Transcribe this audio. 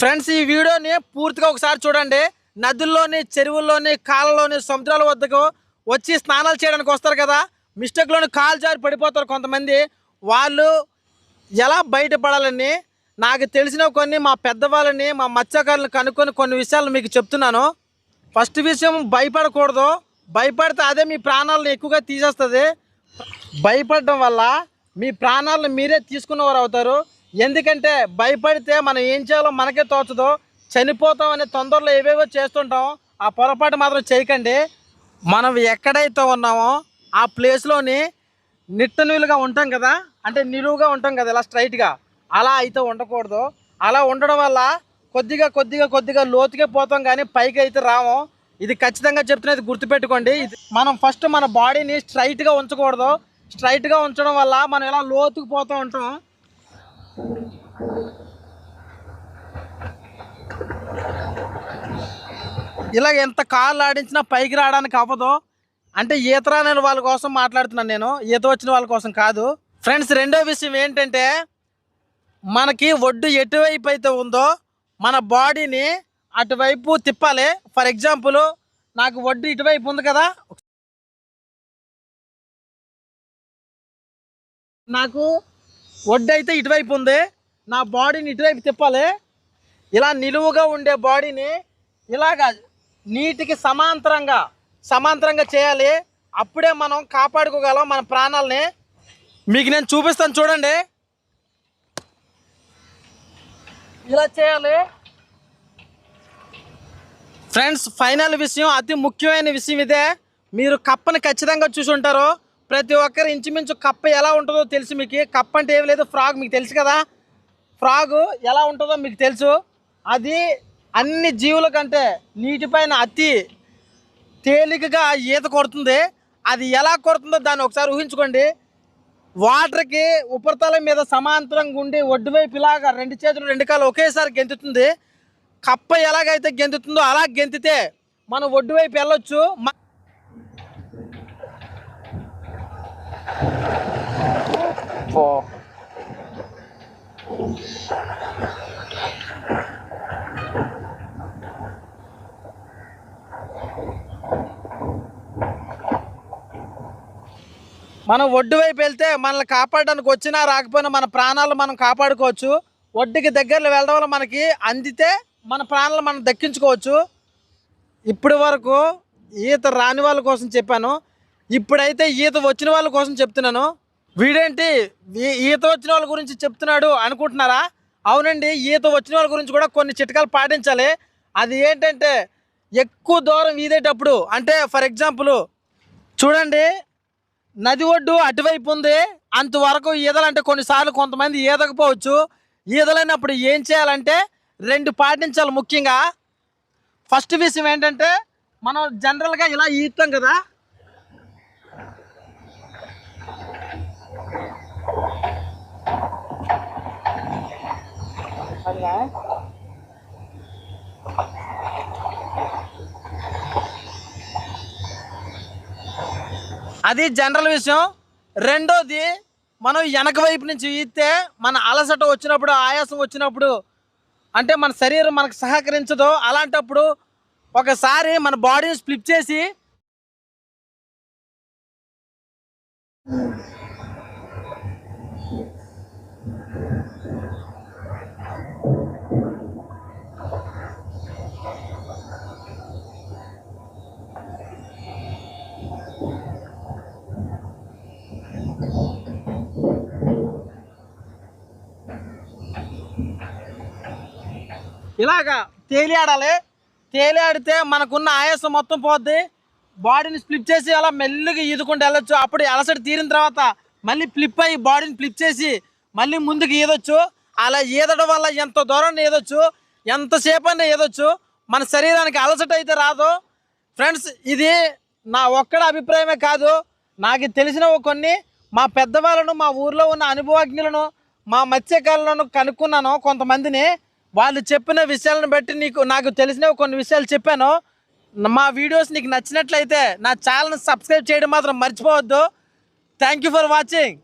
Friends, ఈ వీడియోని పూర్తిగా ఒకసారి చూడండి. నదుల్లోని, చెరువుల్లోని, కాళ్ళలోని, సముద్రాల వద్దకు వచ్చి స్నానాలు చేయడానికి వస్తారు కదా, మిస్టేక్లోని కాలు జారి పడిపోతారు కొంతమంది. వాళ్ళు ఎలా బయటపడాలని నాకు తెలిసిన కొన్ని మా పెద్దవాళ్ళని, మా మత్స్యకారులను కనుక్కొని కొన్ని విషయాలు మీకు చెప్తున్నాను. ఫస్ట్ విషయం, భయపడకూడదు. భయపడితే అదే మీ ప్రాణాలను ఎక్కువగా తీసేస్తుంది. భయపడడం వల్ల మీ ప్రాణాలను మీరే తీసుకున్నవారు అవుతారు. ఎందుకంటే భయపడితే మనం ఏం చేయాలో మనకే తోచదు, చనిపోతాం అనే తొందరలో ఏవేవో చేస్తుంటాం. ఆ పొరపాటు మాత్రం చేయకండి. మనం ఎక్కడైతే ఉన్నామో ఆ ప్లేస్లోని నిలువుగా ఉంటాం కదా, అంటే నిలువుగా ఉంటాం కదా, ఇలా స్ట్రైట్గా. అలా అయితే ఉండకూడదు. అలా ఉండడం వల్ల కొద్దిగా కొద్దిగా కొద్దిగా లోతుకే పోతాం, కానీ పైకి అయితే రాము. ఇది ఖచ్చితంగా చెప్తున్నది గుర్తుపెట్టుకోండి. మనం ఫస్ట్ మన బాడీని స్ట్రైట్గా ఉంచకూడదు. స్ట్రైట్గా ఉంచడం వల్ల మనం ఇలా లోతుకు పోతూ ఉంటాం. ఇలా ఎంత కాళ్ళు ఆడించినా పైకి రావడానికి అవ్వదు. అంటే ఈత రాని వాళ్ళ కోసం మాట్లాడుతున్నాను నేను, ఈత వచ్చిన వాళ్ళ కోసం కాదు. ఫ్రెండ్స్, రెండో విషయం ఏంటంటే, మనకి ఒడ్డు ఎటువైపు అయితే ఉందో మన బాడీని అటువైపు తిప్పాలి. ఫర్ ఎగ్జాంపుల్, నాకు ఒడ్డు ఇటువైపు ఉంది కదా, నాకు ఒడ్డు అయితే ఇటువైపు ఉంది, నా బాడీని ఇటువైపు తిప్పాలి. ఇలా నిలువుగా ఉండే బాడీని ఇలాగా నీటికి సమాంతరంగా చేయాలి. అప్పుడే మనం కాపాడుకోగలం మన ప్రాణాలని. మీకు నేను చూపిస్తాను చూడండి. ఇలా చేయాలి. ఫ్రెండ్స్, ఫైనల్ విషయం, అతి ముఖ్యమైన విషయం ఇదే. మీరు కప్పని ఖచ్చితంగా చూసి ఉంటారు. ప్రతి ఒక్కరు ఇంచుమించు కప్ప ఎలా ఉంటుందో తెలుసు మీకు. కప్ప అంటే ఏమి లేదు, ఫ్రాగ్. మీకు తెలుసు కదా, ఫ్రాగ్ ఎలా ఉంటుందో మీకు తెలుసు. అది అన్ని జీవుల కంటే నీటిపైన అతి తేలికగా ఈత కొడుతుంది. అది ఎలా కొడుతుందో దాన్ని ఒకసారి ఊహించుకోండి. వాటర్కి ఉపరితలం మీద సమాంతరంగా ఉండి ఒడ్డువైపు ఇలాగా రెండు చేతులు రెండు కాళ్ళు ఒకేసారి గెంతుతుంది. కప్ప ఎలాగైతే గెంతుతుందో అలా గెంతితే మనం ఒడ్డువైపు వెళ్ళొచ్చు. మనం ఒడ్డు వైపు వెళ్తే మనల్ని కాపాడడానికి వచ్చినా రాకపోయినా మన ప్రాణాలు మనం కాపాడుకోవచ్చు. ఒడ్డుకి దగ్గరలో వెళ్ళడం వల్ల మనకి అందితే మన ప్రాణాలు మనం దక్కించుకోవచ్చు. ఇప్పటి వరకు ఈత రాని వాళ్ళ కోసం చెప్పాను, ఇప్పుడైతే ఈత వచ్చిన వాళ్ళ కోసం చెప్తున్నాను. వీడేంటి ఈత వచ్చిన వాళ్ళ గురించి చెప్తున్నాడు అనుకుంటున్నారా? అవునండి, ఈత వచ్చిన వాళ్ళ గురించి కూడా కొన్ని చిట్కాలు పాటించాలి. అది ఏంటంటే, ఎక్కువ దూరం ఈదేటప్పుడు, అంటే ఫర్ ఎగ్జాంపుల్ చూడండి, నది ఒడ్డు అటువైపు ఉంది, అంతవరకు ఈదలంటే కొన్నిసార్లు కొంతమంది ఈదకపోవచ్చు. ఈదలేనప్పుడు ఏం చేయాలంటే రెండు పాటించాలి ముఖ్యంగా. ఫస్ట్ విషయం ఏంటంటే, మనం జనరల్గా ఇలా ఈదుతాం కదా, అది జనరల్ విషయం. రెండోది, మనం వెనక వైపు నుంచి ఈస్తే మన అలసట వచ్చినప్పుడు, ఆయాసం వచ్చినప్పుడు, అంటే మన శరీరం మనకు సహకరించదు. అలాంటప్పుడు ఒకసారి మన బాడీని స్ప్లిప్ చేసి ఇలాగా తేలియాడాలి. తేలియాడితే మనకున్న ఆయాసం మొత్తం పోద్ది. బాడీని స్ప్లిప్ చేసి అలా మెల్లిగా ఈదుకుంటూ వెళ్ళొచ్చు. అప్పుడు అలసట తీరిన తర్వాత మళ్ళీ ఫ్లిప్ అయ్యి బాడీని ఫ్లిప్ చేసి మళ్ళీ ముందుకు ఈదొచ్చు. అలా ఈదడం వల్ల ఎంత దూరాన్ని ఈదొచ్చు, ఎంతసేపు అయినా ఈదొచ్చు. మన శరీరానికి అలసట అయితే రాదు. ఫ్రెండ్స్, ఇది నా ఒక్కడ అభిప్రాయమే కాదు, నాకు తెలిసిన కొన్ని మా పెద్దవాళ్ళను, మా ఊర్లో ఉన్న అనుభవజ్ఞులను, మా మత్స్యకారులను కనుక్కున్నాను కొంతమందిని. వాళ్ళు చెప్పిన విషయాలను బట్టి నాకు తెలిసిన కొన్ని విషయాలు చెప్పాను. మా వీడియోస్ నీకు నచ్చినట్లయితే నా ఛానల్ని సబ్స్క్రైబ్ చేయడం మాత్రం మర్చిపోవద్దు. Thank you for watching.